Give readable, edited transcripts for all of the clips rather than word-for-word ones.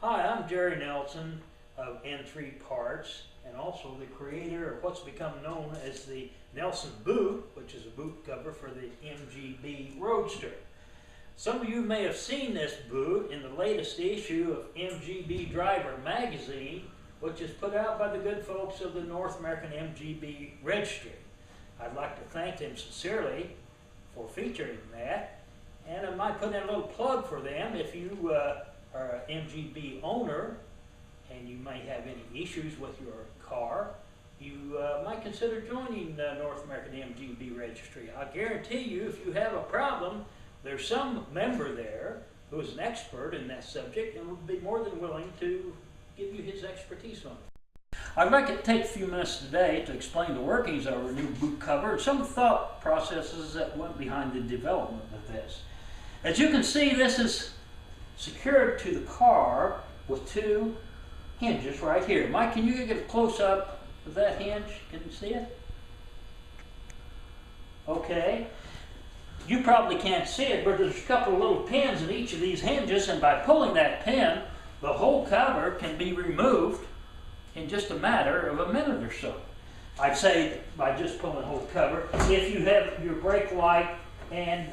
Hi, I'm Jerry Nelson of N3 Parts, and also the creator of what's become known as the Nelson Boot, which is a boot cover for the MGB Roadster. Some of you may have seen this boot in the latest issue of MGB Driver magazine, which is put out by the good folks of the North American MGB Registry. I'd like to thank them sincerely for featuring that, and I might put in a little plug for them. If you are an MGB owner and you may have any issues with your car, you might consider joining the North American MGB Registry. I guarantee you, if you have a problem, there's some member there who is an expert in that subject and would be more than willing to give you his expertise on it. I'd like to take a few minutes today to explain the workings of our new boot cover and some thought processes that went behind the development of this. As you can see, this is secured to the car with two hinges right here. Mike, can you get a close-up of that hinge? Can you see it? Okay. You probably can't see it, but there's a couple of little pins in each of these hinges, and by pulling that pin, the whole cover can be removed in just a matter of a minute or so. I'd say by just pulling the whole cover. If you have your brake light, and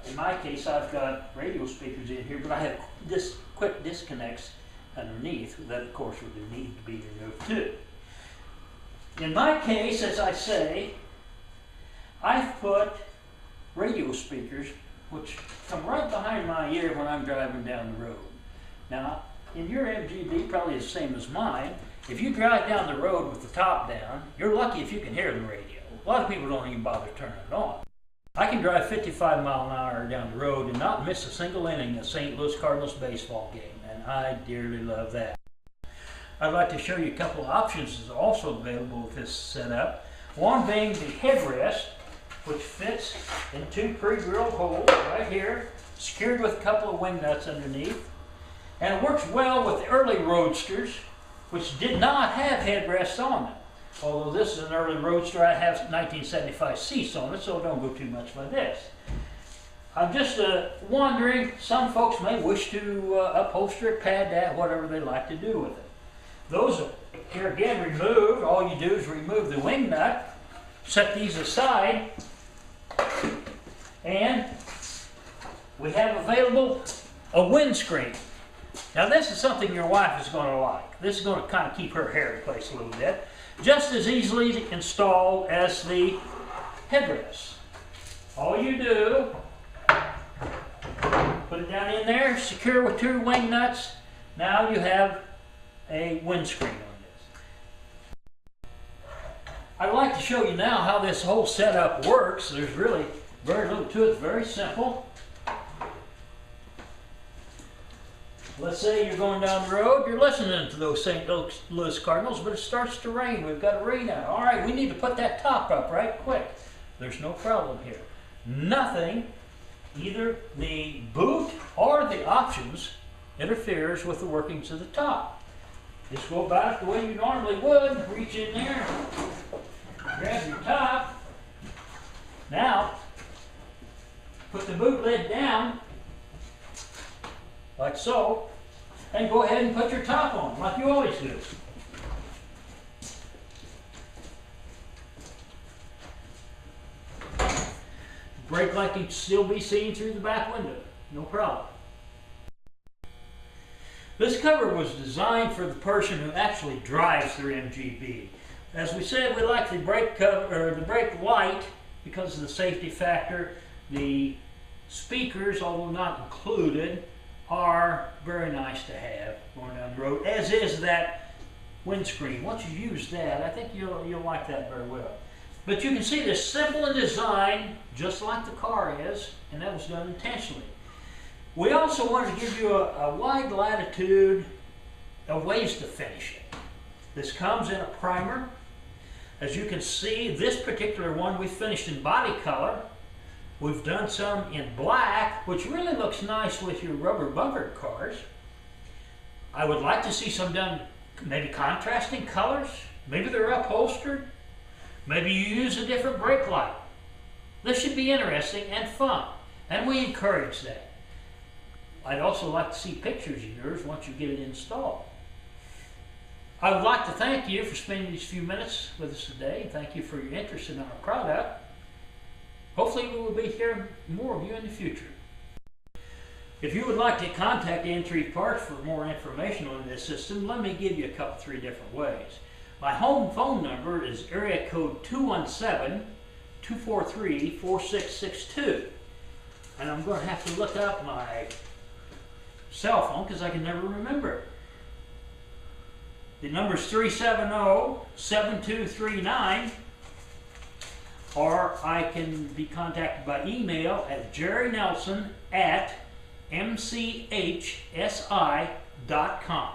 in my case I've got radio speakers in here, but I have this quick disconnects underneath that of course would need to be removed too. In my case, as I say, I've put radio speakers which come right behind my ear when I'm driving down the road. Now, in your MGB, probably the same as mine, if you drive down the road with the top down, you're lucky if you can hear the radio. A lot of people don't even bother turning it on. I can drive 55 miles an hour down the road and not miss a single inning of St. Louis Cardinals baseball game, and I dearly love that. I'd like to show you a couple of options that are also available with this setup. One being the headrest, which fits in two pre-drilled holes right here, secured with a couple of wing nuts underneath. And it works well with the early roadsters, which did not have headrests on them. Although this is an early roadster, I have 1975 seats on it, so don't go too much by this. I'm just wondering, some folks may wish to upholster it, pad that, whatever they like to do with it. Those are, here again, removed. All you do is remove the wing nut, set these aside, and we have available a windscreen. Now this is something your wife is going to like. This is going to kind of keep her hair in place a little bit. Just as easily installed as the headrest. All you do, put it down in there, secure with two wing nuts. Now you have a windscreen on this. I'd like to show you now how this whole setup works. There's really very little to it. It's very simple. Let's say you're going down the road, you're listening to those St. Louis Cardinals, but it starts to rain. We've got a rain out. All right, we need to put that top up right quick. There's no problem here. Nothing, either the boot or the options, interferes with the workings of the top. Just go about it the way you normally would. Reach in there, grab your top. Now, put the boot lid down, like so, and go ahead and put your top on, like you always do. Brake light can still be seen through the back window, no problem. This cover was designed for the person who actually drives their MGB. As we said, we like the brake cover, or the brake light, because of the safety factor. The speakers, although not included, are very nice to have going down the road, as is that windscreen. Once you use that, I think you'll like that very well. But you can see this simple in design, just like the car is, and that was done intentionally. We also wanted to give you a wide latitude of ways to finish it. This comes in a primer. As you can see, this particular one we finished in body color. We've done some in black, which really looks nice with your rubber bunkered cars. I would like to see some done maybe contrasting colors. Maybe they're upholstered. Maybe you use a different brake light. This should be interesting and fun, and we encourage that. I'd also like to see pictures of yours once you get it installed. I would like to thank you for spending these few minutes with us today. Thank you for your interest in our product. Hopefully we will be hearing more of you in the future. If you would like to contact N3 Parts for more information on this system, let me give you a three different ways. My home phone number is area code 217-243-4662. And I'm going to have to look up my cell phone because I can never remember it. The number is 370-7239, or I can be contacted by email at jerrynelson@mchsi.com.